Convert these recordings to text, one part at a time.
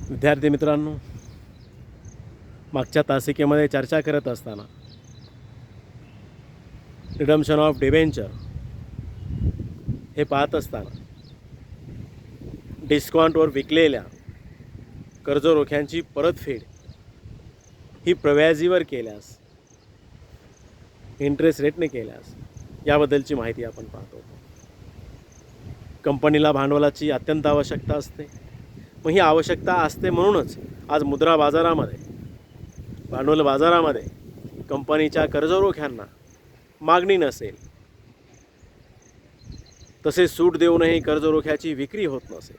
विद्यार्थी मित्रांनो, मागच्या तासिकेमध्ये चर्चा करत असताना रिडम्पशन ऑफ डिबेंचर हे पाहत असताना डिस्काउंटवर विकलेल्या कर्जरोख्यांची परतफेड ही प्रव्याजीवर केल्यास, इंटरेस्ट रेटने केल्यास, याबद्दलची माहिती आपण पाहतो. कंपनीला भांडवलाची अत्यंत आवश्यकता असते. मग ही आवश्यकता असते म्हणूनच आज मुद्रा बाजारामध्ये, भांडवल बाजारामध्ये कंपनीच्या कर्जरोख्यांना मागणी नसेल, तसेच सूट देऊनही कर्जरोख्याची विक्री होत नसेल,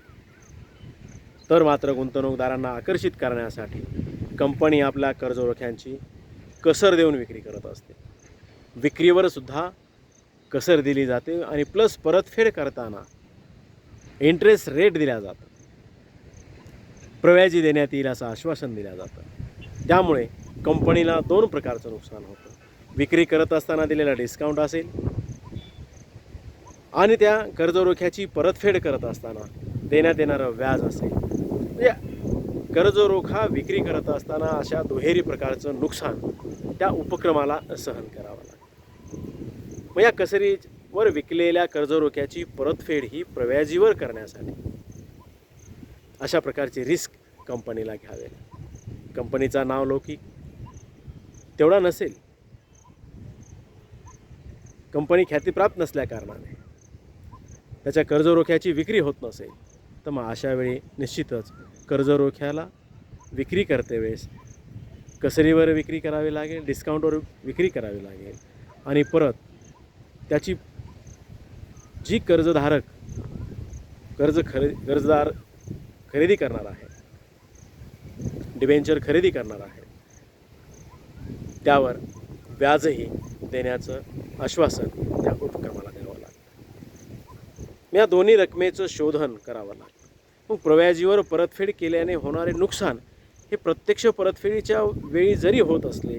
तर मात्र गुंतवणूकदारांना आकर्षित करण्यासाठी कंपनी आपल्या कर्जरोख्यांची कसर देऊन विक्री करत असते. विक्रीवर सुद्धा कसर दिली जाते आणि प्लस परतफेड करताना इंटरेस्ट रेट दिला जातो, प्रव्याजी देण्यात येईल असं आश्वासन दिलं जातं. त्यामुळे कंपनीला दोन प्रकारचं नुकसान होतं. विक्री करत असताना दिलेला डिस्काउंट असेल आणि त्या कर्जरोख्याची परतफेड करत असताना देण्यात येणारं व्याज असेल. म्हणजे कर्जरोखा विक्री करत असताना अशा दुहेरी प्रकारचं नुकसान त्या उपक्रमाला सहन करावं लागतं. मग या कसरीवर विकलेल्या कर्जरोख्याची परतफेड ही प्रव्याजीवर करण्यासाठी अशा प्रकारची रिस्क कंपनीला घ्यावे. कंपनीचा नाव लौकिक तेवढा नसेल, कंपनी ख्यातीप्राप्त नसल्याकारणाने त्याच्या कर्जरोख्याची विक्री होत नसेल, तर मग अशावेळी निश्चितच कर्जरोख्याला विक्री करते वेळेस कसरीवर विक्री करावी लागेल, डिस्काउंटवर विक्री करावी लागेल आणि परत त्याची जी कर्जदार खरेदी करणार आहे, डिबेंचर खरेदी करणार आहे, त्यावर व्याजही देण्याचं आश्वासन त्या उपक्रमाला द्यावं लागतं. या दोन्ही रकमेचं शोधन करावं लागतं. मग प्रव्याजीवर परतफेड केल्याने होणारे नुकसान हे प्रत्यक्ष परतफेडीच्या वेळी जरी होत असले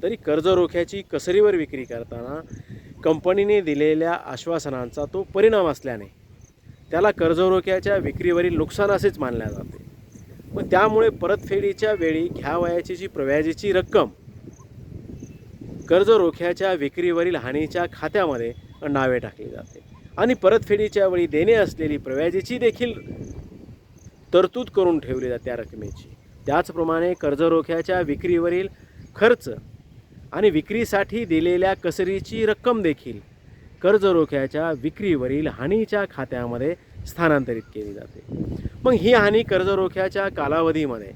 तरी कर्जरोख्याची कसरीवर विक्री करताना कंपनीने दिलेल्या आश्वासनांचा तो परिणाम असल्याने त्याला कर्जरोख्याच्या विक्रीवरील नुकसान असेच मानले जाते. मग त्यामुळे परतफेडीच्या वेळी घ्यावयाची जी प्रव्याजीची रक्कम कर्जरोख्याच्या विक्रीवरील हानीच्या खात्यामध्ये नावे टाकली जाते आणि परतफेडीच्या वेळी देणे असलेली प्रव्याजीची देखील तरतूद करून ठेवली जाते त्या रकमेची. त्याचप्रमाणे कर्जरोख्याच्या विक्रीवरील खर्च आणि विक्रीसाठी दिलेल्या कसरीची रक्कम देखील कर्जरोख्याच्या विक्रीवरील हानीच्या खात्यामध्ये स्थानांतरित केली जाते. मग ही हानी कर्जरोख्याच्या कालावधीमध्ये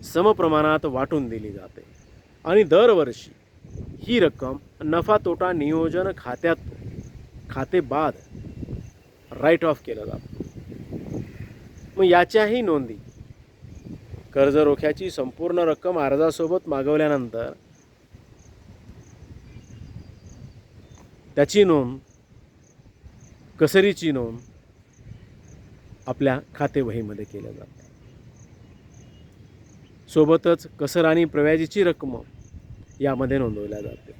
समप्रमाणात वाटून दिली जाते आणि दरवर्षी ही रक्कम नफा तोटा नियोजन खाते बाद राईट ऑफ केलं जातं. मग याच्याही नोंदी कर्जरोख्याची संपूर्ण रक्कम अर्जासोबत मागवल्यानंतर त्याची नोंद, कसरीची नोंद आपल्या खातेवहीमध्ये केल्या जाते. सोबतच कसर आणि प्रव्याजीची रक्कम यामध्ये नोंदवल्या जाते.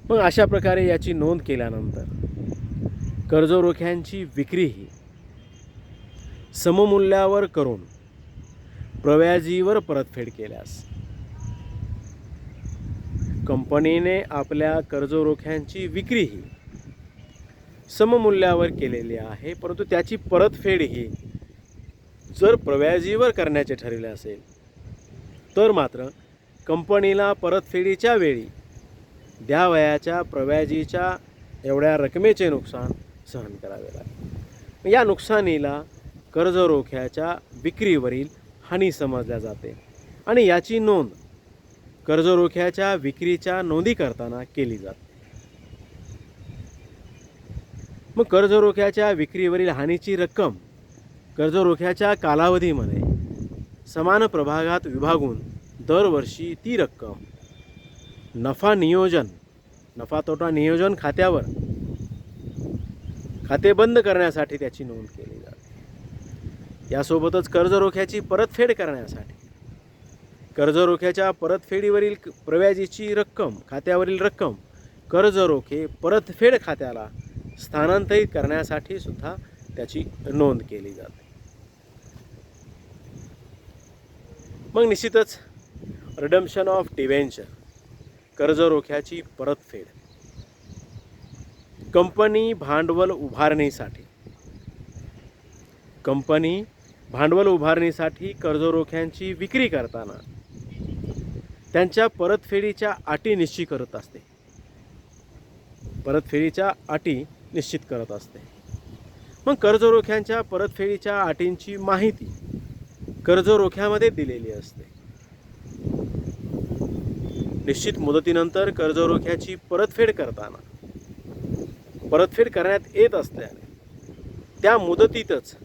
मग अशा प्रकारे याची नोंद केल्यानंतर कर्जरोख्यांची विक्री ही सममूल्यावर करून प्रव्याजीवर परतफेड केल्यास कंपनीने आपल्या कर्जरोख्यांची विक्री ही सममूल्यावर केलेली आहे, परंतु त्याची परतफेड ही जर प्रव्याजीवर करण्याचे ठरले असेल तर मात्र कंपनीला परतफेडीच्या वेळी द्यावयाच्या प्रव्याजीच्या एवढ्या रकमेचे नुकसान सहन करावे लागते. या नुकसानीला कर्जरोख्याच्या विक्रीवरील हानी समजल्या जाते आणि याची नोंद कर्जरोख्याच्या विक्रीच्या नोंदी करताना केली जाते. मग कर्जरोख्याच्या विक्रीवरील हानीची रक्कम कर्जरोख्याच्या कालावधीमध्ये समान प्रभागात विभागून दरवर्षी ती रक्कम नफा तोटा नियोजन खात्यावर खाते बंद करण्यासाठी त्याची नोंद केली जाते. यासोबतच कर्जरोख्याची परतफेड करण्यासाठी कर्जरोख्याच्या परतफेडीवरील प्रव्याजीची रक्कम, खात्यावरील रक्कम कर्जरोखे परतफेड खात्याला स्थानांतरित करण्यासाठी सुद्धा त्याची नोंद केली जाते. मग निश्चितच रिडम्पशन ऑफ डिव्हेंचर, कर्ज रोख्याची परतफेड. कंपनी भांडवल उभारणीसाठी कर्ज रोख्यांची विक्री करताना त्यांच्या परतफेडीच्या अटी निश्चित करत असते. मग कर्ज रोख्यांच्या परतफेडीच्या अटींची माहिती कर्ज रोख्यामध्ये दिलेली असते. निश्चित मुदतीनंतर कर्ज रोख्याची परतफेड करण्यात येत असल्याने त्या मुदतीतच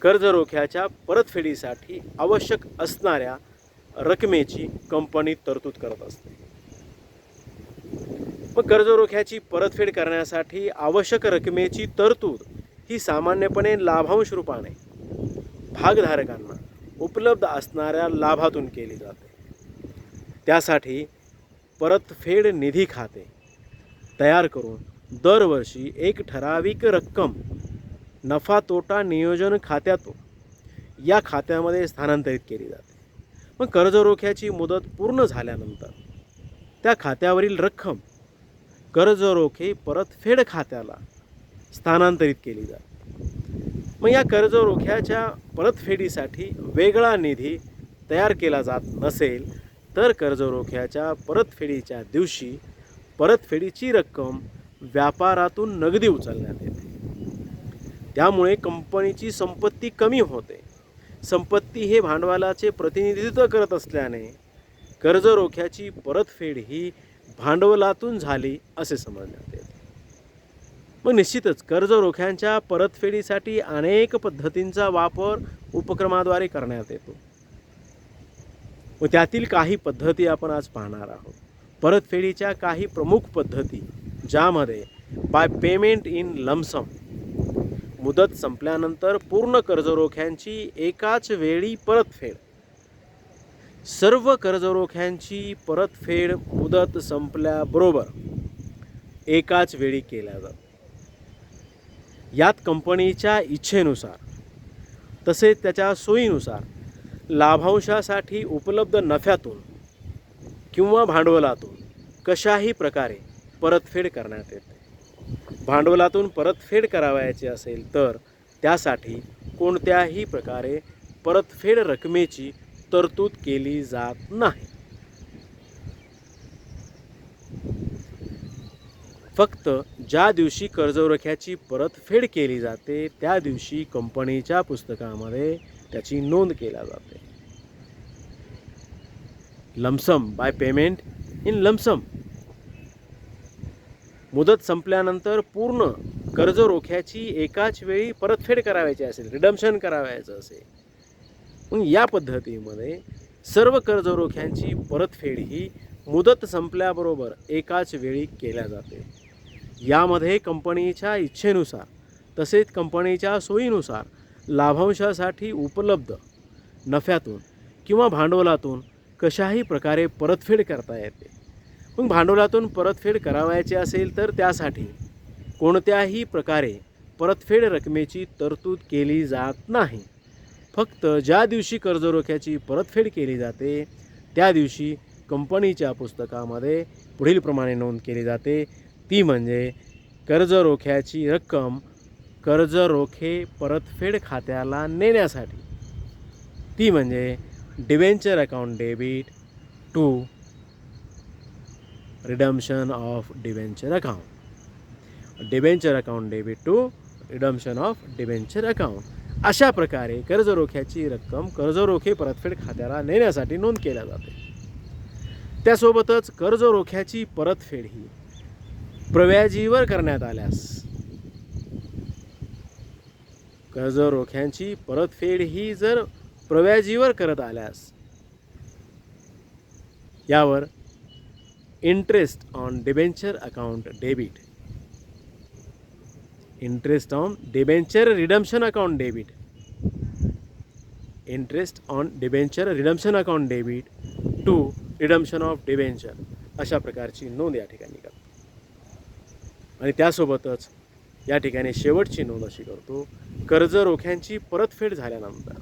कर्ज रोख्याच्या परतफेडीसाठी आवश्यक असणाऱ्या रकमेची कंपनी तरतूद करत असते. मग कर्ज रोख्याची परतफेड करण्यासाठी आवश्यक रकमेची तरतूद ही सामान्यपणे लाभांश रूपाने भागधारकांना उपलब्ध असणाऱ्या लाभातून केली जाते. त्यासाठी परतफेड निधी खाते तयार करून दरवर्षी एक ठराविक रक्कम नफा तोटा नियोजन खात्यातून या खात्यामध्ये स्थानांतरित केली जाते. मग कर्ज रोख्याची मुदत पूर्ण झाल्यानंतर त्या खात्यावरील रक्कम कर्ज रोखे परतफेड खात्याला स्थानांतरित केली जाते. मग या कर्ज रोख्याच्या परतफेडीसाठी वेगळा निधी तयार केला जात नसेल तर कर्ज रोख्याच्या परतफेडीच्या दिवशी परतफेडीची रक्कम व्यापारातून नगदी उचलण्यात येते. त्यामुळे कंपनीची संपत्ती कमी होते. संपत्ती हे भांडवलाचे प्रतिनिधित्व करत असल्याने कर्ज रोख्याची परतफेड ही भांडवलातून झाली असे समजण्यात येते. मग निश्चितच कर्ज रोख्यांच्या परतफेडीसाठी अनेक पद्धतींचा वापर उपक्रमाद्वारे करण्यात येतो व त्यातील काही पद्धती आपण आज पाहणार आहोत. परतफेडीच्या काही प्रमुख पद्धती, ज्यामध्ये बाय पेमेंट इन लमसम, मुदत संपल्यानंतर पूर्ण कर्ज रोख्यांची एकाच वेळी परतफेड. सर्व कर्ज रोख्यांची परतफेड मुदत संपल्याबरोबर एकाच वेळी केल्या जाते. यात कंपनीच्या इच्छेनुसार तसेच त्याच्या सोयीनुसार लाभांशासाठी उपलब्ध नफ्यातून किंवा भांडवलातून कशाही प्रकारे परतफेड करण्यात येते. भांडवलातून परतफेड करावयाची असेल तर त्यासाठी कोणत्याही प्रकारे परतफेड रकमेची तरतूद केली जात नाही. फक्त ज्या दिवशी कर्ज रोख्याची परतफेड केली जाते त्या दिवशी कंपनीच्या पुस्तकामध्ये त्याची नोंद केली जाते. Lump sum, by payment in lump sum, मुदत संपल्यानंतर पूर्ण कर्ज रोख्याची एकाच वेळी परतफेड करावयाची असेल, रिडम्पशन करावयाचं असेल, मग या पद्धतीमध्ये सर्व कर्ज रोख्यांची परतफेड ही मुदत संपल्याबरोबर एकाच वेळी केल्या जाते. यामध्ये कंपनीच्या इच्छेनुसार तसेच कंपनीच्या सोयीनुसार लाभांशासाठी उपलब्ध नफ्यातून किंवा भांडवलातून कशाही प्रकारे परतफेड करता येते. मग भांडवलातून परतफेड करावयाची असेल तर त्यासाठी कोणत्याही प्रकारे परतफेड रकमेची तरतूद केली जात नाही. फक्त ज्या दिवशी कर्ज रोख्याची परतफेड केली जाते त्या दिवशी कंपनीच्या पुस्तकामध्ये पुढील प्रमाणे नोंद केली जाते. ती म्हणजे कर्ज रोख्याची रक्कम कर्ज रोखे परतफेड खात्याला नेण्यासाठी, ती म्हणजे debenture account debit to redemption of debenture account, debenture account debit to redemption of debenture account. अशा प्रकारे कर्ज रोख्याची रक्कम कर्ज रोखे परतफेड खात्याला नेण्यासाठी नोंद केल्या जाते. त्यासोबतच कर्ज रोख्याची परतफेड ही प्रव्याजीवर करण्यात आल्यास, कर्ज रोख्यांची परतफेड ही जर प्रव्याजीवर करत आल्यास यावर interest on debenture account debit, interest on debenture redemption account debit, interest on debenture redemption account debit to redemption of debenture, अशा प्रकारची नोंद या ठिकाणी करतो. आणि त्यासोबतच या ठिकाणी शेवटची नोंद अशी करतो, कर्ज रोख्यांची परतफेड झाल्यानंतर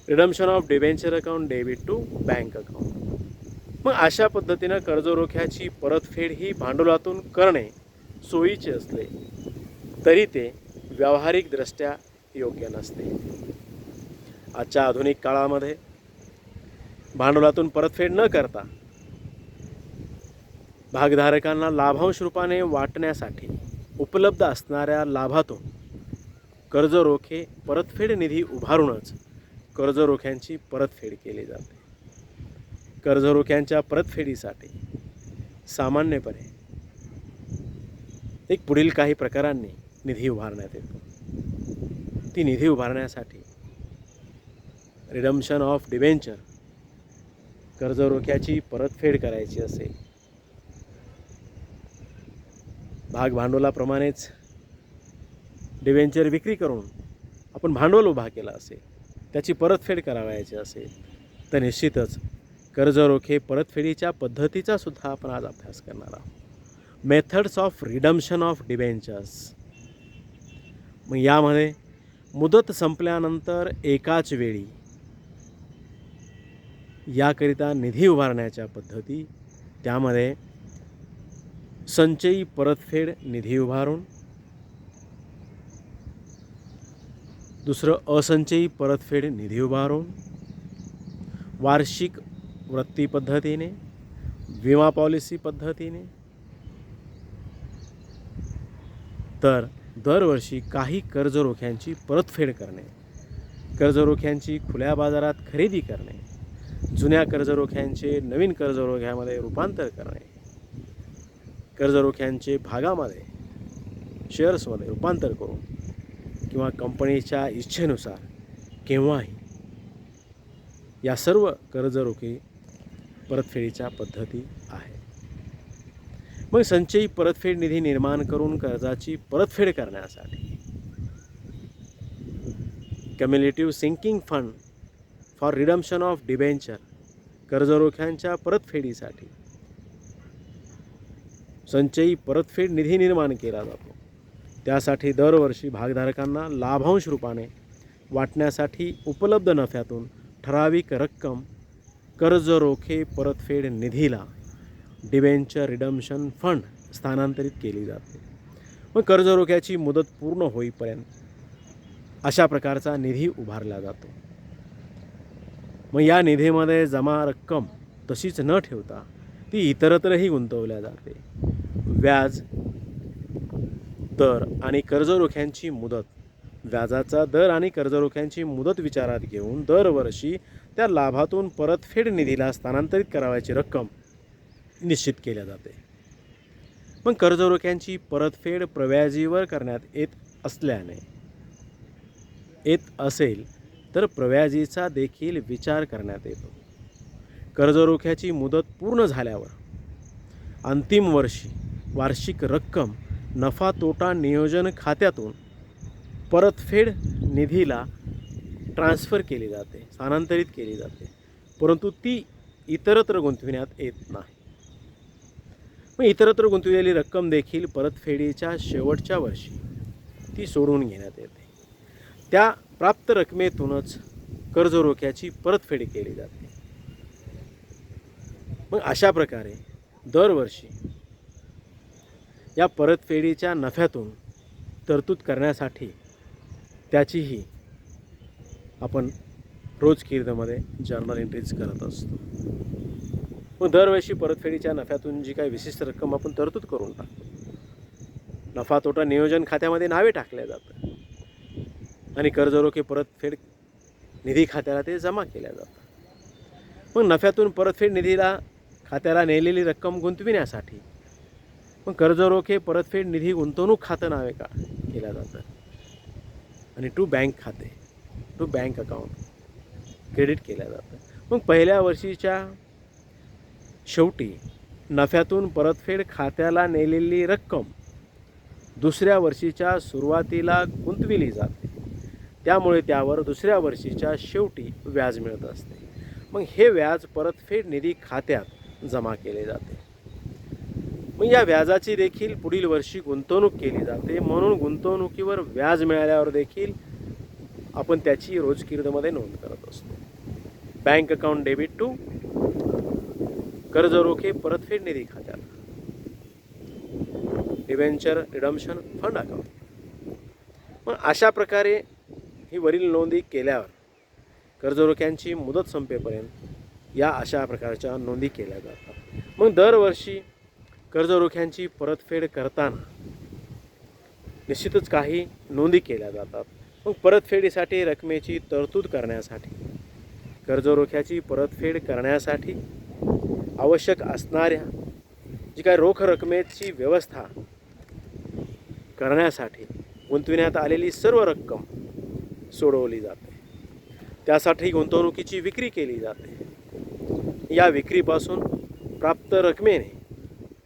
redemption of debenture account debit to bank account. मग अशा पद्धतीनं कर्जरोख्याची परतफेड ही भांडवलातून करणे सोयीचे असले तरी ते व्यावहारिकदृष्ट्या योग्य नसते. आजच्या आधुनिक काळामध्ये भांडवलातून परतफेड न करता भागधारकांना लाभांश रूपाने वाटण्यासाठी उपलब्ध असणाऱ्या लाभातून कर्जरोखे परतफेड निधी उभारूनच कर्जरोख्यांची परतफेड केली जाते. कर्जरोख्यांच्या परतफेडीसाठी सामान्यपणे एक पुढील काही प्रकारांनी निधी उभारण्यात येतो. ती निधी उभारण्यासाठी रिडम्शन ऑफ डिबेंचर, कर्जरोख्याची परतफेड करायची असेल, भाग भांडवलाप्रमाणेच डिबेंचर विक्री करून आपण भांडवल उभा केला असेल, त्याची परतफेड करावयाची असेल तर निश्चितच कर्जरोखे परतफेडीच्या पद्धतीचा सुद्धा आपण आज अभ्यास करणार आहोत. Methods of redemption of debentures. मग यामध्ये मुदत संपल्यानंतर एकाच वेळी याकरिता निधी उभारण्याच्या पद्धती, त्यामध्ये संचयी परतफेड निधी उभारून, दुसरं असंचयी परतफेड निधी उभारून, वार्षिक वृत्ती पद्धतीने, विमा पॉलिसी पद्धतीने, तर दरवर्षी काही कर्जरोख्यांची परतफेड करणे, कर्जरोख्यांची खुल्या बाजारात खरेदी करणे, जुन्या कर्जरोख्यांचे नवीन कर्जरोख्यामध्ये रूपांतर करणे, कर्जरोख्यांचे भागामध्ये शेअर्समध्ये रूपांतर करून किंवा कंपनीच्या इच्छेनुसार केव्हाही या सर्व कर्जरोखे परतफेडीच्या पद्धती आहेत. मग संचयी परतफेड निधी निर्माण करून कर्जाची परतफेड करण्यासाठी cumulative sinking fund for redemption of debenture, कर्जरोख्यांच्या परतफेडीसाठी संचयी परतफेड निधी निर्माण केला जातो. त्यासाठी दरवर्षी भागधारकांना लाभांश रूपाने वाटण्यासाठी उपलब्ध नफ्यातून ठराविक रक्कम कर्जरोखे परतफेड निधीला डिबेंचर रिडम्शन फंड स्थानांतरित केली जाते. मग कर्जरोख्याची मुदत पूर्ण होईपर्यंत अशा प्रकारचा निधी उभारला जातो. मग या निधीमध्ये जमा रक्कम तशीच न ठेवता ती इतरत्रही गुंतवल्या जाते. व्याज दर आणि कर्जरोख्यांची मुदत, व्याजाचा दर आणि कर्जरोख्यांची मुदत विचारात घेऊन दरवर्षी त्या लाभातून परतफेड निधीला स्थानांतरित करावयाची रक्कम निश्चित केल्या जाते. मग कर्जरोख्यांची परतफेड प्रव्याजीवर करण्यात येत असेल तर प्रव्याजीचा देखील विचार करण्यात येतो. कर्जरोख्याची मुदत पूर्ण झाल्यावर अंतिम वर्षी वार्षिक रक्कम नफा तोटा नियोजन खात्यातून परतफेड निधीला ट्रान्स्फर केली जाते, स्थानांतरित केली जाते, परंतु ती इतरत्र गुंतविण्यात येत नाही. मग इतरत्र गुंतविलेली रक्कम देखील परतफेडीच्या शेवटच्या वर्षी ती सोडून घेण्यात येते. त्या प्राप्त रकमेतूनच कर्जरोख्याची परतफेड केली जाते. मग अशा प्रकारे दरवर्षी या परतफेडीच्या नफ्यातून तरतूद करण्यासाठी त्याचीही आपण रोजकिर्दीमध्ये जर्नल एंट्रीज करत असतो. मग दरवर्षी परतफेडीच्या नफ्यातून जी काही विशिष्ट रक्कम आपण तरतूद करून टाकतो, नफा तोटा नियोजन खात्यामध्ये नावे टाकल्या जातं आणि कर्जरोखे परतफेड निधी खात्याला ते जमा केल्या जातात. मग नफ्यातून परतफेड निधीला खात्याला नेलेली रक्कम गुंतविण्यासाठी मग कर्जरोखे परतफेड निधी गुंतवणूक खातं नावे केलं जातं आणि टू बँक अकाउंट क्रेडिट केलं जातं. मग पहिल्या वर्षीच्या शेवटी नफ्यातून परतफेड खात्याला नेलेली रक्कम दुसऱ्या वर्षीच्या सुरुवातीला गुंतविली जाते. त्यामुळे त्यावर दुसऱ्या वर्षीच्या शेवटी व्याज मिळत असते. मग हे व्याज परतफेड निधी खात्यात जमा केले जाते. मग या व्याजाची देखील पुढील वर्षी गुंतवणूक केली जाते. म्हणून गुंतवणुकीवर व्याज मिळाल्यावर देखील आपण त्याची रोजकिर्दमध्ये नोंद करत असतो. बँक अकाउंट डेबिट टू कर्ज रोखे परतफेड निधी खात्याला, डिबेंचर रिडम्शन फंड अकाउंट. मग अशा प्रकारे ही वरील नोंदी केल्यावर कर्ज रोख्यांची मुदत संपेपर्यंत या अशा प्रकारच्या नोंदी केल्या जातात. मग दरवर्षी कर्ज रोख्यांची परतफेड करताना निश्चितच काही नोंदी केल्या जातात. मग परतफेडीसाठी रकमेची तरतूद करण्यासाठी, कर्ज रोख्याची परतफेड करण्यासाठी आवश्यक असणाऱ्या जी काय रोख रकमेची व्यवस्था करण्यासाठी गुंतविण्यात आलेली सर्व रक्कम सोडवली जाते. त्यासाठी गुंतवणुकीची विक्री केली जाते. या विक्रीपासून प्राप्त रकमेने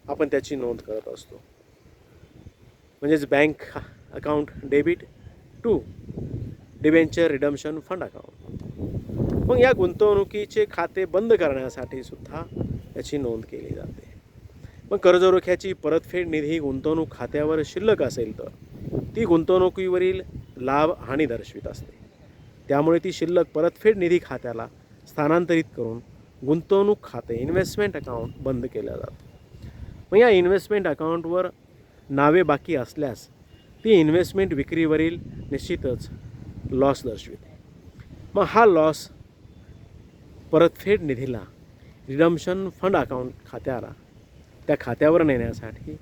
आपण त्याची नोंद करत असतो. म्हणजेच bank account debit to debenture redemption fund account. मग या गुंतवणुकीचे खाते बंद करण्यासाठी सुद्धा याची नोंद केली जाते. मग कर्ज रोख्याची परतफेड निधी गुंतवणूक खात्यावर शिल्लक असेल तर ती गुंतवणुकीवरील लाभ हानी दर्शवित असते. त्यामुळे ती शिल्लक परतफेड निधी खात्याला स्थानांतरित करून गुंतवणूक खाते इन्व्हेस्टमेंट अकाउंट बंद केलं जातं. मग या इन्व्हेस्टमेंट अकाउंटवर नावे बाकी असल्यास ती इन्व्हेस्टमेंट विक्रीवरील निश्चितच लॉस दर्शविते. मग हा लॉस परतफेड निधीला रिडम्शन फंड अकाउंट खात्याला त्या खात्यावर नेण्यासाठी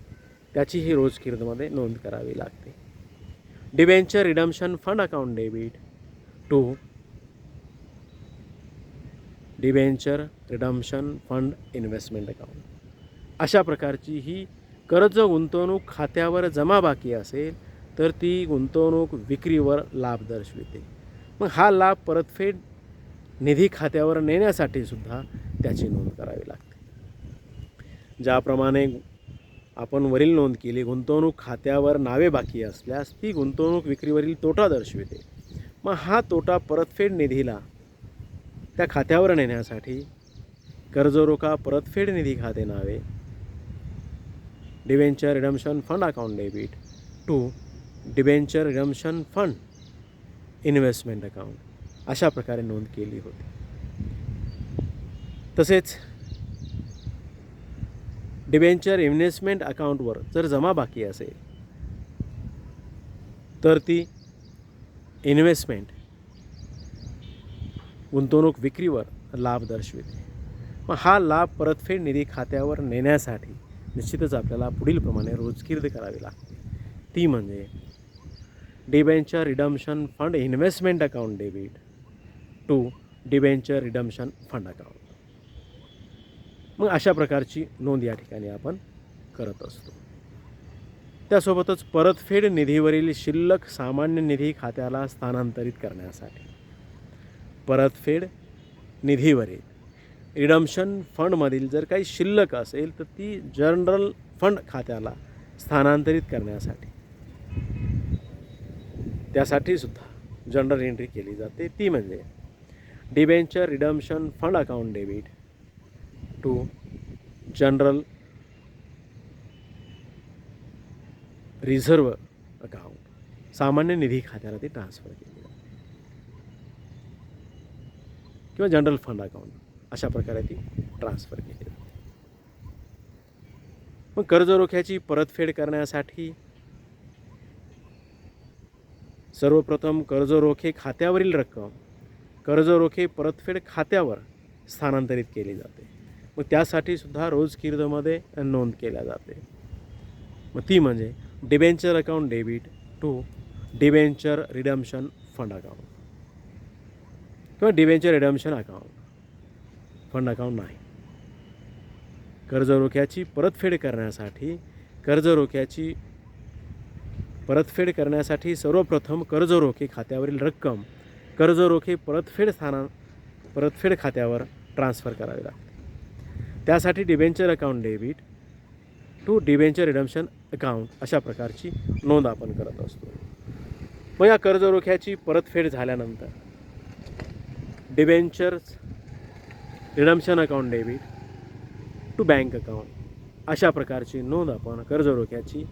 त्याची ही रोजकिर्दमध्ये नोंद करावी लागते. Debenture redemption fund account debit to debenture redemption fund investment account. अशा प्रकारची ही कर्ज गुंतवणूक खात्यावर जमा बाकी असेल तर ती गुंतवणूक विक्रीवर लाभ दर्शविते. मग हा लाभ परतफेड निधी खात्यावर नेण्यासाठी सुद्धा त्याची नोंद करावी लागते. ज्याप्रमाणे आपण वरील नोंद केली, गुंतवणूक खात्यावर नावे बाकी असल्यास ती गुंतवणूक विक्रीवरील तोटा दर्शविते. मग हा तोटा परतफेड निधीला त्या खात्यावर नेण्यासाठी कर्जरोखा परतफेड निधी खाते नावे debenture redemption fund account debit to debenture redemption fund investment account अशा प्रकारे नोंद केली होती. तसेच डिबेंचर इन्व्हेस्टमेंट अकाउंटवर जर जमा बाकी असेल तर ती इन्व्हेस्टमेंट गुंतवणूक विक्रीवर लाभ दर्शविते. मग हा लाभ परतफेड निधी खात्यावर नेण्यासाठी निश्चितच आपल्याला पुढील प्रमाणे रोजकिर्द करावी लागते. ती म्हणजे debenture redemption fund investment account debit to debenture redemption fund account. मग अशा प्रकारची नोंद या ठिकाणी आपण करत असतो. त्यासोबतच परतफेड निधीवरील शिल्लक सामान्य निधी खात्याला स्थानांतरित करण्यासाठी परतफेड निधीवरील रिडम्शन फंडमधील जर काही शिल्लक असेल तर ती जनरल फंड खात्याला स्थानांतरित करण्यासाठी त्यासाठी सुद्धा जनरल एंट्री केली जाते. ती म्हणजे debenture redemption fund account debit to general reserve account. सामान्य निधी खात्याला ती ट्रान्सफर केली जाते किंवा जनरल फंड अकाउंट अशा प्रकारे ती ट्रान्सफर केली जाते. मग कर्ज रोख्याची परतफेड करण्यासाठी सर्वप्रथम कर्ज रोखे खात्यावरील रक्कम कर्ज रोखे परतफेड खात्यावर स्थानांतरित केली जाते. मग त्यासाठी सुद्धा रोजकिर्दमध्ये नोंद केल्या जाते. मग ती म्हणजे debenture account debit to debenture redemption fund account किंवा debenture redemption account. Fund account नाही. कर्ज रोख्याची परतफेड करण्यासाठी सर्वप्रथम कर्ज रोखे खात्यावरील रक्कम कर्ज रोखे परतफेड खात्यावर ट्रान्सफर करावी लागते. त्यासाठी debenture account debit to debenture redemption account अशा प्रकारची नोंद आपण करत असतो. मग या कर्ज रोख्याची परतफेड झाल्यानंतर debenture redemption account debit to bank account अशा प्रकारची नोंद आपण कर्ज रोख्याची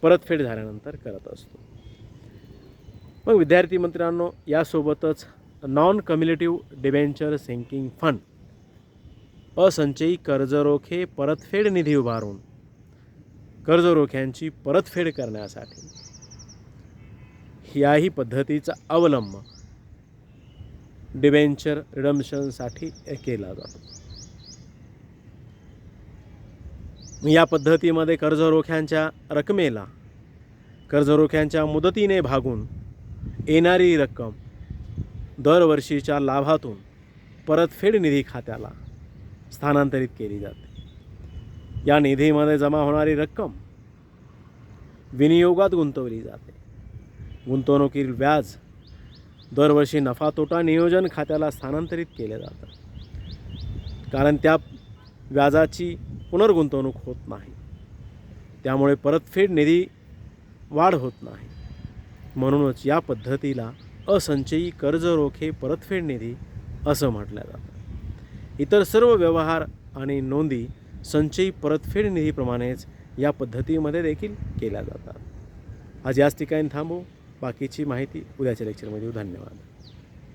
परतफेड झाल्यानंतर करत असतो. मग विद्यार्थी मित्रांनो, यासोबतच नॉन कम्युलेटिव्ह डिबेंचर सिंकिंग फंड, असंचयी कर्जरोखे परतफेड निधी उभारून कर्जरोख्यांची परतफेड करण्यासाठी याही पद्धतीचा अवलंब डिबेंचर रिडम्पशनसाठी केला जातो. या पद्धतीमध्ये कर्जरोख्यांच्या रकमेला कर्जरोख्यांच्या मुदतीने भागून येणारी रक्कम दरवर्षीच्या लाभातून परतफेड निधी खात्याला स्थानांतरित केली जाते. या निधीमध्ये जमा होणारी रक्कम विनियोगात गुंतवली जाते. गुंतवणुकीतील व्याज दरवर्षी नफा तोटा नियोजन खात्याला स्थानांतरित केले जातं, कारण त्या व्याजाची पुनर्गुंतवणूक होत नाही. त्यामुळे परतफेड निधी वाढ होत नाही. म्हणूनच या पद्धतीला असंचयी कर्जरोखे परतफेड निधी असं म्हटलं जातं. इतर सर्व व्यवहार आणि नोंदी संचयी परतफेड निधीप्रमाणेच या पद्धतीमध्ये देखील केल्या जातात. आज याच ठिकाणी थांबू. बाकीची माहिती उद्याच्या लेक्चरमध्ये. धन्यवाद.